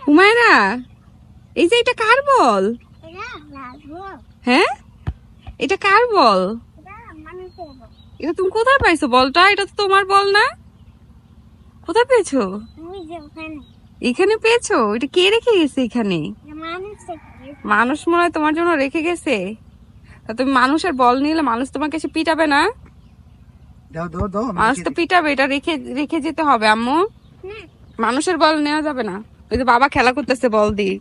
হুমায়রা, এই যে এটা কার বল? হ্যাঁ, এটা কার বল? এটা তুমি কোথায় পাইছো বলটা? এটা তো তোমার বল না। কোথায় পেয়েছো? এখানে পেয়েছো? এটা কে রেখে গেছে এখানে? মানুষ মনে হয় তোমার জন্য রেখে গেছে। তা তুমি মানুষের বল নিলে মানুষ তোমাকে এসে পিটাবে না? মানুষ তো পিটাবে। এটা রেখে রেখে যেতে হবে আম্মু। মানুষের বল নেওয়া যাবে না। ওই যে বাবা খেলা করতেছে বল দিয়ে,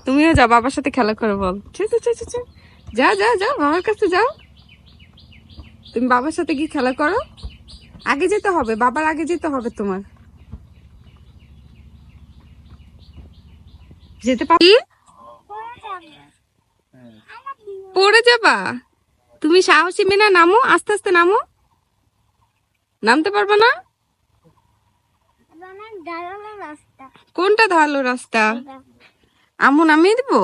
তুমিও যাও বাবার সাথে খেলা করো বল। যা যা যাও, বাবার কাছে যাও। তুমি বাবার সাথে গিয়ে খেলা করো। আগে যেতে হবে, বাবার আগে যেতে হবে তোমার। যেতে পারি? পড়ে যাবা? তুমি সাহসী মেয়ে না, নামো, আস্তে আস্তে নামো। নামতে পারবে না? কোনটা ধারালো রাস্তা? আম্মু নামিয়ে দিবো?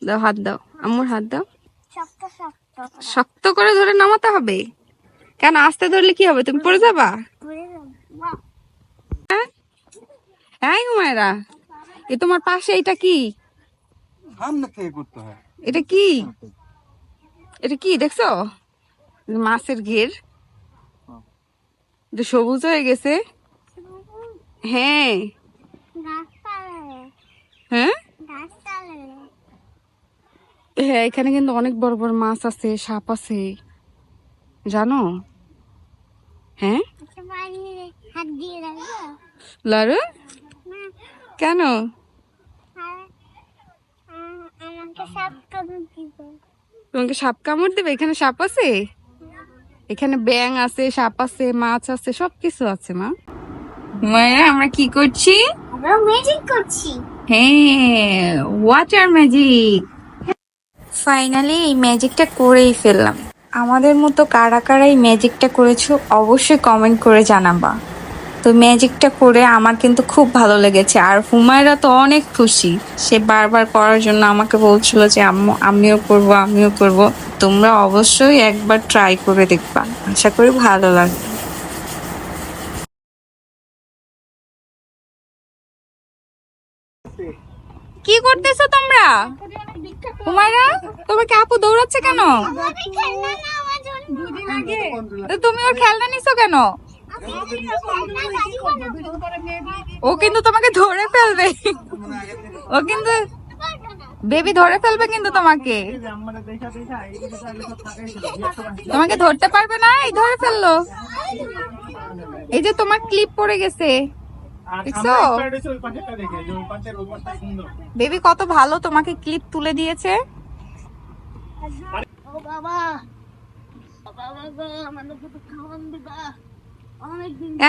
দাও, হাত দাও, আম্মুর হাত দাও। শক্ত করে ধরে নামাতে হবে। কেন, আস্তে ধরলে কি হবে? তুমি পড়ে যাবা। হ্যাঁ হুমায়রা, এ তোমার পাশে এটা কি? এটা কি? এটা কি দেখছো? মাছের ঘের, এটা সবুজ হয়ে গেছে। হ্যাঁ হ্যাঁ হ্যাঁ, এখানে কিন্তু অনেক বড় বড় মাছ আছে, সাপ আছে, জানো? হ্যাঁ, লারু কেন? তোমাকে সাপ কামড় দেবে? এখানে সাপ আছে, এখানে ব্যাঙ আছে, সাপ আছে, মাছ আছে, সবকিছু আছে মা। মায়েরা আমরা কি করছি? ম্যাজিক করছি। হ্যাঁ, ওয়াটার ম্যাজিক। ফাইনালি এই ম্যাজিকটা করেই ফেললাম। আমাদের মতো কারা কারা এই ম্যাজিকটা করেছো অবশ্যই কমেন্ট করে জানাবা। তো ম্যাজিকটা করে আমার কিন্তু খুব ভালো লেগেছে, আর হুমায়রা তো অনেক খুশি। সে বারবার করার জন্য আমাকে বলছিল যে আম্মু আমিও করব, আমিও করব। তোমরা অবশ্যই একবার ট্রাই করে দেখবা, আশা করি ভালো লাগবে। কি করতেছো তোমরা? হুমায়রা, তোমাকে আপু দৌড়াচ্ছে কেন? তো তুমি ওর খেলনা নিছো কেন? ও কিন্তু তোমাকে ধরে ফেলবে। ও কিন্তু বেবি ধরে ফেলবে কিন্তু তোমাকে। তোমাকে ধরতে পারবে না, এই ধরে ফেললো। এই যে তোমার ক্লিপ পড়ে গেছে, দেখছো? বেবি কত ভালো, তোমাকে ক্লিপ তুলে দিয়েছে।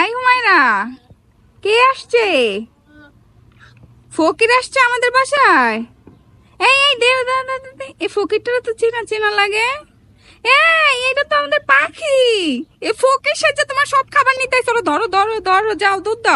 এই হুমায়রা, কে আসছে? ফকির আসছে আমাদের বাসায়। এই এই দে দে দে দে, দে। এই ফকিরটা তো চেনা চেনা লাগে। এই এটা তো আমাদের পাখি। এই ফকির সাথে তোমার সব খাবার নিতে চলো, ধরো ধরো ধরো, যাও দুধ দাও।